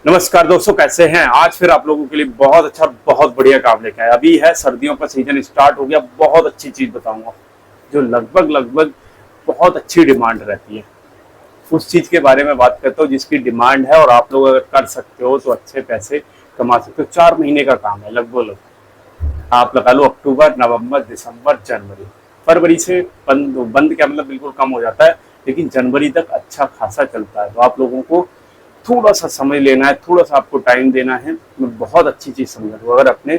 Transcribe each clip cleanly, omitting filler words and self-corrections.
नमस्कार दोस्तों, कैसे हैं। आज फिर आप लोगों के लिए बहुत अच्छा बहुत बढ़िया काम लेके आया। अभी है सर्दियों का सीजन स्टार्ट हो गया। बहुत अच्छी चीज बताऊंगा जो लगभग लगभग बहुत अच्छी डिमांड रहती है। उस चीज के बारे में बात करता हूँ जिसकी डिमांड है और आप लोग अगर कर सकते हो तो अच्छे पैसे कमा सकते हो। 4 महीने का काम है लगभग लगभग। आप लगा लो अक्टूबर, नवंबर, दिसंबर, जनवरी। फरवरी से बंद बंद क्या मतलब बिल्कुल कम हो जाता है, लेकिन जनवरी तक अच्छा खासा चलता है। तो आप लोगों को थोड़ा सा समय लेना है, थोड़ा सा आपको टाइम देना है। मैं बहुत अच्छी चीज समझा दूँ, अगर अपने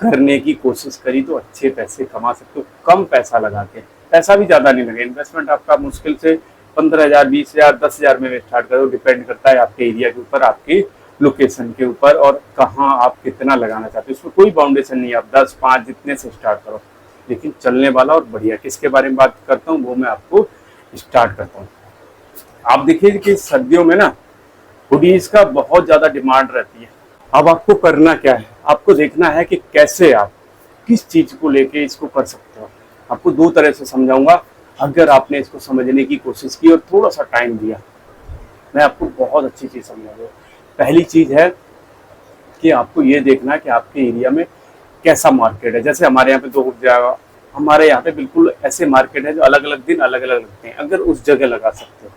करने की कोशिश करी तो अच्छे पैसे कमा सकते हो कम पैसा लगा के। पैसा भी ज्यादा नहीं लगे। इन्वेस्टमेंट आपका मुश्किल से 15,000, 20,000, 10,000 में स्टार्ट करो। डिपेंड करता है आपके एरिया के ऊपर, आपकी लोकेशन के ऊपर और कहाँ आप कितना लगाना चाहते हो। इसमें कोई बाउंडेशन नहीं है, आप 10, 5 जितने से स्टार्ट करो, लेकिन चलने वाला और बढ़िया। किसके बारे में बात करता हूँ वो मैं आपको स्टार्ट करता हूँ। आप देखिए कि सर्दियों में ना हुडीज का बहुत ज्यादा डिमांड रहती है। अब आपको करना क्या है, आपको देखना है कि कैसे आप किस चीज को लेके इसको कर सकते हो। आपको दो तरह से समझाऊंगा। अगर आपने इसको समझने की कोशिश की और थोड़ा सा टाइम दिया, मैं आपको बहुत अच्छी चीज समझाऊंगा। पहली चीज है कि आपको ये देखना है कि आपके एरिया में कैसा मार्केट है। जैसे हमारे यहाँ पे दो जगह, हमारे यहाँ पे बिल्कुल ऐसे मार्केट है जो अलग अलग दिन अलग अलग लगते हैं। अगर उस जगह लगा सकते हो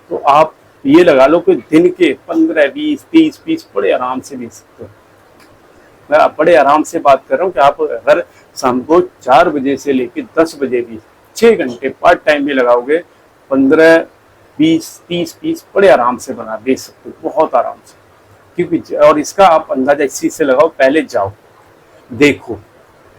तो आप ये लगा लो कि दिन के 15, 20, 30 पीस बड़े आराम से बेच सकते हो। मैं बड़े आराम से बात कर रहा हूँ कि आप अगर शाम को 4 बजे से लेकर 10 बजे भी 6 घंटे पार्ट टाइम भी लगाओगे, 15, 20, 30 पीस बड़े आराम से बना बेच सकते हो, बहुत आराम से। क्योंकि और इसका आप अंदाजा इस चीज से लगाओ, पहले जाओ देखो,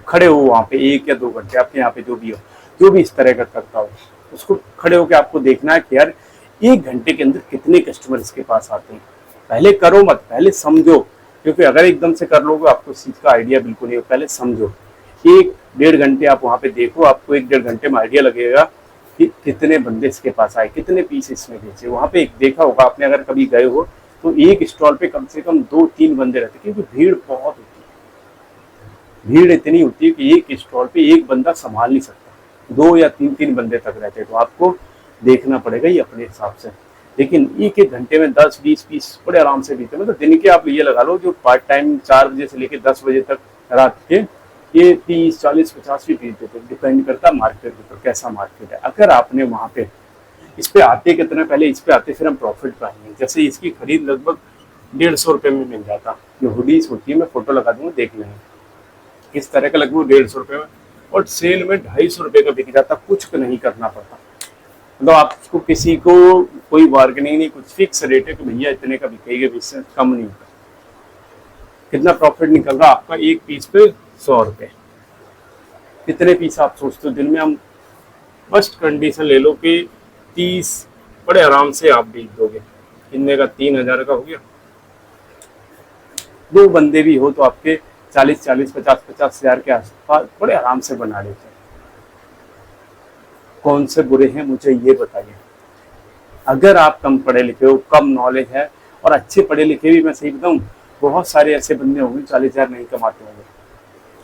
खड़े हो वहां पे 1 या 2 घंटे, आपके यहाँ पे जो भी हो, जो भी इस तरह का करता हो, उसको खड़े होकर आपको देखना है कि यार 1 घंटे के अंदर कितने कस्टमर इसके पास आते हैं। पहले करो मत, पहले समझो। क्योंकि अगर एकदम से कर लोगे आपको इस चीज का आइडिया बिल्कुल नहीं हो। पहले समझो, 1-1.5 घंटे आप वहां पे देखो, आपको 1-1.5 घंटे में आइडिया लगेगा कि कितने बंदे इसके पास आए, कितने पीस इसमें बेचे। वहां पे एक देखा होगा आपने, अगर कभी गए हो तो एक स्टॉल पे कम से कम 2-3 बंदे रहते, क्योंकि भीड़ बहुत होती है। भीड़ इतनी होती है कि एक स्टॉल पे एक बंदा संभाल नहीं सकता, 2 या 3 बंदे तक रहते हैं। तो आपको देखना पड़ेगा ये अपने हिसाब से। लेकिन 1-1 घंटे में 10-20 पीस बड़े आराम से बीते। मतलब दिन के आप ये लगा लो, जो पार्ट टाइम 4 बजे से लेकर 10 बजे तक रात के, ये 30, 40, 50 भी पीस देते। डिपेंड करता मार्केट के ऊपर, कैसा मार्केट है। अगर आपने वहां पे इस पे आते कितना, पहले इस पे आते फिर हम प्रॉफिट पाएंगे। जैसे इसकी खरीद लगभग 150 रुपये में मिल जाता। जो हुडीज होती है, मैं फोटो लगा दूंगा, देख लेंगे इस तरह का, लगभग 150 रुपये में। और सेल में 250 रुपये का बिक जाता, कुछ नहीं करना पड़ता। मतलब आपको किसी को कोई बार्गेनिंग नहीं, कुछ फिक्स रेट है कि भैया इतने का बिकेगा, इससे कम नहीं होगा। कितना प्रॉफिट निकल रहा आपका, एक पीस पे 100 रुपये। कितने पीस आप सोचते हो दिन में। हम फर्स्ट कंडीशन ले लो कि 30 बड़े आराम से आप बेच दोगे। कितने का, 3,000 का हो गया। 2 बंदे भी हो तो आपके 40-40, 50-50 हजार के आसपास बड़े आराम से बना लेते हैं। कौन से बुरे हैं मुझे ये बताइए। अगर आप कम पढ़े लिखे हो, कम नॉलेज है, और अच्छे पढ़े लिखे भी, मैं सही बताऊं, बहुत सारे ऐसे बंदे होंगे 40,000 नहीं कमाते होंगे।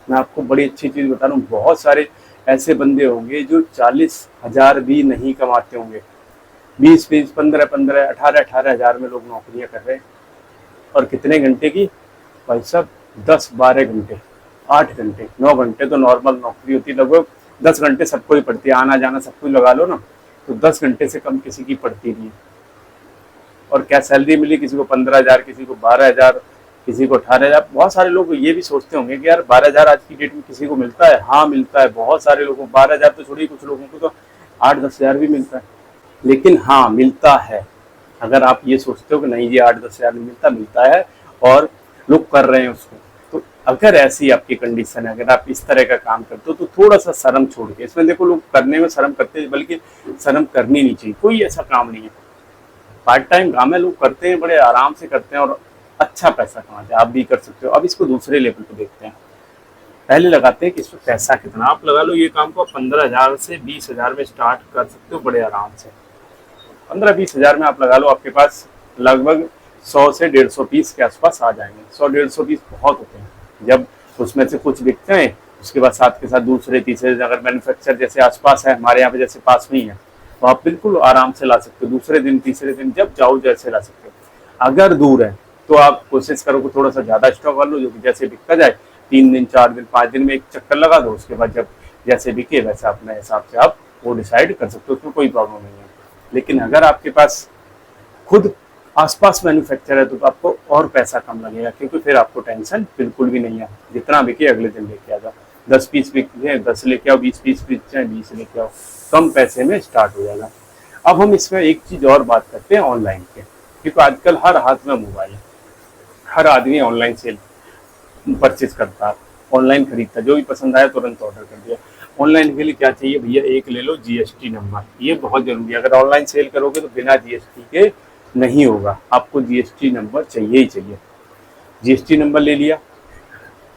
मैं आपको बड़ी अच्छी चीज बता रहा हूँ, बहुत सारे ऐसे बंदे होंगे जो 40,000 भी नहीं कमाते होंगे। 20-20, 15-15, 18-18 हजार में लोग नौकरियां कर रहे हैं। और कितने घंटे की भाई साहब, 10-12 घंटे, 8 घंटे, 9 घंटे तो नॉर्मल नौकरी होती है। लगभग 10 घंटे सबको ही पड़ती है, आना जाना सब कुछ लगा लो ना, तो 10 घंटे से कम किसी की पड़ती नहीं है। और क्या सैलरी मिली, किसी को 15,000, किसी को 12,000, किसी को 18,000। बहुत सारे लोग ये भी सोचते होंगे कि यार 12,000 आज की डेट में किसी को मिलता है। हाँ मिलता है, बहुत सारे लोगों को 12,000 तो छोड़िए, कुछ लोगों को तो 8-10 हजार भी मिलता है। लेकिन हाँ मिलता है। अगर आप ये सोचते हो कि नहीं जी 8-10 हजार नहीं मिलता, मिलता है और लोग कर रहे हैं उसको। तो अगर ऐसी आपकी कंडीशन है, अगर आप इस तरह का काम करते हो, तो थोड़ा सा शर्म छोड़ के, इसमें देखो लोग करने में शर्म करते हैं, बल्कि शर्म करनी नहीं चाहिए। कोई ऐसा काम नहीं है, पार्ट टाइम काम है, लोग करते हैं, बड़े आराम से करते हैं और अच्छा पैसा कमाते हैं। आप भी कर सकते हो। अब इसको दूसरे लेवल पे देखते हैं। पहले लगाते हैं कि इसमें पैसा कितना। आप लगा लो ये काम को 15,000 से 20,000 में स्टार्ट कर सकते हो बड़े आराम से। 15-20 हजार में आप लगा लो, आपके पास लगभग 100 से 150 पीस के आसपास आ जाएंगे। 100-150 पीस बहुत होते हैं। जब उसमें से कुछ बिकते हैं, उसके बाद साथ के साथ दूसरे तीसरे, अगर मैन्युफैक्चर जैसे आसपास है हमारे यहाँ पे, जैसे पास में ही है, तो आप बिल्कुल आराम से ला सकते हो। दूसरे दिन, तीसरे दिन, जब चाहो जैसे ला सकते हो। अगर दूर है तो आप कोशिश करो कि थोड़ा सा ज़्यादा स्टॉक कर लो, जो कि जैसे बिकता जाए 3 दिन 4 दिन 5 दिन में एक चक्कर लगा दो, उसके बाद जब जैसे बिके वैसे अपने हिसाब से आप वो डिसाइड कर सकते हो, उसमें कोई प्रॉब्लम नहीं है। लेकिन अगर आपके पास खुद आसपास मैन्युफैक्चर है तो आपको और पैसा कम लगेगा, क्योंकि फिर आपको टेंशन बिल्कुल भी नहीं है। जितना बिके अगले दिन लेके आ जाओ, 10 पीस बिके 10 लेके आओ, 20 पीस बिक जाए 20 लेके आओ, कम पैसे में स्टार्ट हो जाएगा। अब हम इसमें एक चीज़ और बात करते हैं ऑनलाइन के, क्योंकि आजकल हर हाथ में मोबाइल है, हर आदमी ऑनलाइन सेल परचेज करता है, ऑनलाइन खरीदता है, जो भी पसंद आया तुरंत ऑर्डर कर दिया। ऑनलाइन के लिए क्या चाहिए भैया, एक ले लो जीएसटी नंबर, ये बहुत जरूरी है। अगर ऑनलाइन सेल करोगे तो बिना जीएसटी के नहीं होगा, आपको जीएसटी नंबर चाहिए ही चाहिए। जीएसटी नंबर ले लिया,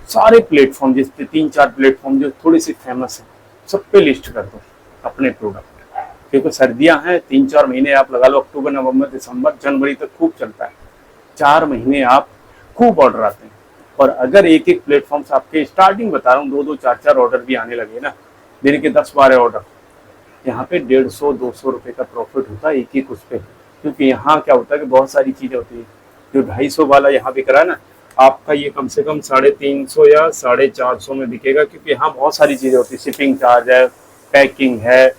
सारे प्लेटफॉर्म जिसपे 3-4 प्लेटफॉर्म जो थोड़े से फेमस है सब पे लिस्ट कर दो अपने प्रोडक्ट, क्योंकि सर्दियां हैं, 3-4 महीने आप लगा लो, अक्टूबर नवंबर दिसंबर जनवरी तक खूब चलता है, 4 महीने आप खूब ऑर्डर आते हैं। और अगर एक एक प्लेटफॉर्म से आपके स्टार्टिंग बता रहा हूँ 2-2 4-4 ऑर्डर भी आने लगे ना, दिन के 10-12 ऑर्डर, यहाँ पे 150-200 रुपये का प्रॉफिट होता है एक एक उस पर। क्योंकि यहाँ क्या होता है कि बहुत सारी चीज़ें होती है, जो 250 वाला यहाँ बिक रहा है ना, आपका ये कम से कम 350 या 450 में बिकेगा, क्योंकि यहाँ बहुत सारी चीज़ें होती है, शिपिंग चार्ज है, पैकिंग है,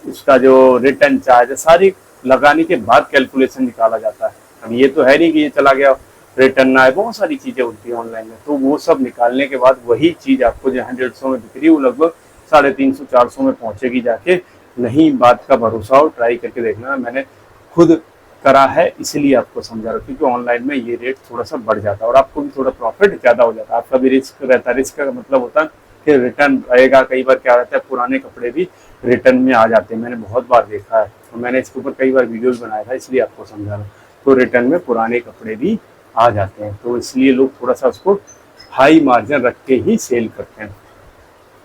उसका जो रिटर्न चार्ज है, सारी लगाने के बाद कैलकुलेशन निकाला जाता है। अब ये तो है नहीं कि ये चला गया रिटर्न ना है, बहुत सारी चीज़ें होती है ऑनलाइन में, तो वो सब निकालने के बाद वही चीज़ आपको जहाँ 150 में बिक रही है वो लगभग 350-400 में पहुँचेगी जाके। नहीं, बात का भरोसा हो, ट्राई करके देखना, मैंने खुद करा है इसलिए आपको समझा रहा हूँ, क्योंकि ऑनलाइन में ये रेट थोड़ा सा बढ़ जाता है और आपको भी थोड़ा प्रॉफिट ज़्यादा हो जाता है, आपका भी रिस्क रहता है। रिस्क का मतलब होता है कि रिटर्न रहेगा, कई बार क्या रहता है पुराने कपड़े भी रिटर्न में आ जाते हैं, मैंने बहुत बार देखा है और मैंने इसके ऊपर कई बार वीडियोज बनाया था, इसलिए आपको समझा रहा हूँ। तो रिटर्न में पुराने कपड़े भी आ जाते हैं, तो इसलिए लोग थोड़ा सा उसको हाई मार्जिन रख के ही सेल करते हैं।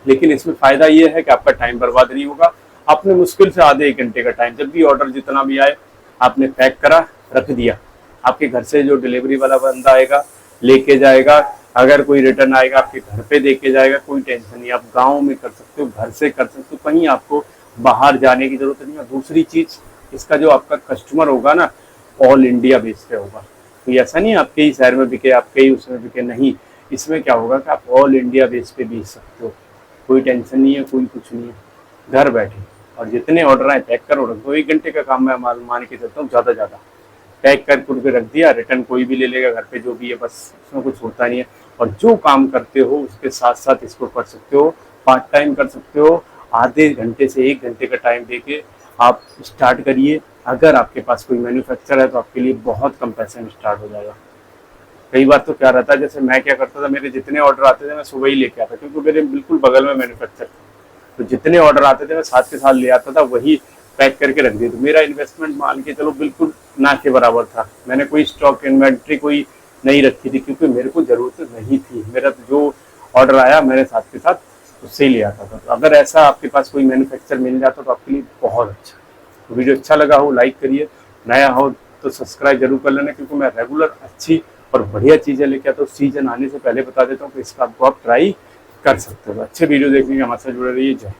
लेकिन इसमें फ़ायदा ये है कि आपका टाइम बर्बाद नहीं होगा, आपने मुश्किल से आधे 1 घंटे का टाइम, जब भी ऑर्डर जितना भी आए आपने पैक करा रख दिया, आपके घर से जो डिलीवरी वाला बंदा आएगा लेके जाएगा, अगर कोई रिटर्न आएगा आपके घर पे दे के जाएगा, कोई टेंशन नहीं। आप गाँव में कर सकते हो, घर से कर सकते हो, कहीं आपको बाहर जाने की जरूरत नहीं है। दूसरी चीज़, इसका जो आपका कस्टमर होगा ना, ऑल इंडिया बेस पे होगा, तो ऐसा नहीं आपके ही शहर में बिके आपके ही उसमें बिके, नहीं, इसमें क्या होगा कि आप ऑल इंडिया बेस पे बेच सकते हो, कोई टेंशन नहीं है, कोई कुछ नहीं है, घर बैठे। और जितने ऑर्डर आए पैक करो रख दो, 1 घंटे का काम मैं मान के चलता हूँ, ज़्यादा पैक करके रख दिया, रिटर्न कोई भी ले लेगा घर पे जो भी है, बस उसमें कुछ होता नहीं है। और जो काम करते हो उसके साथ साथ इसको कर सकते हो, पार्ट टाइम कर सकते हो, आधे घंटे से 1 घंटे का टाइम देके आप स्टार्ट करिए। अगर आपके पास कोई मैन्युफैक्चर है तो आपके लिए बहुत कम पैसे में स्टार्ट हो जाएगा। कई बार तो क्या रहता है, जैसे मैं क्या करता था, मेरे जितने ऑर्डर आते थे मैं सुबह ही लेके आता, क्योंकि मेरे बिल्कुल बगल में मैन्युफैक्चर, तो जितने ऑर्डर आते थे मैं साथ के साथ ले आता था, वही पैक करके रख दिया। तो मेरा इन्वेस्टमेंट मान के चलो बिल्कुल ना के बराबर था, मैंने कोई स्टॉक इन्वेंट्री कोई नहीं रखी थी, क्योंकि मेरे को ज़रूरत नहीं थी, मेरा जो ऑर्डर आया मेरे साथ के साथ उससे ही ले आता था। तो अगर ऐसा आपके पास कोई मैन्युफैक्चर मिल जाता तो आपके लिए बहुत अच्छा। तो वीडियो अच्छा लगा हो लाइक करिए, नया हो तो सब्सक्राइब जरूर कर लेना, क्योंकि मैं रेगुलर अच्छी और बढ़िया चीज़ें लेके आता हूँ। सीजन आने से पहले बता देता हूँ कि इसका आपको आप ट्राई कर सकते हो। अच्छे वीडियो देखने के हमारे साथ जुड़े रहिए। जय।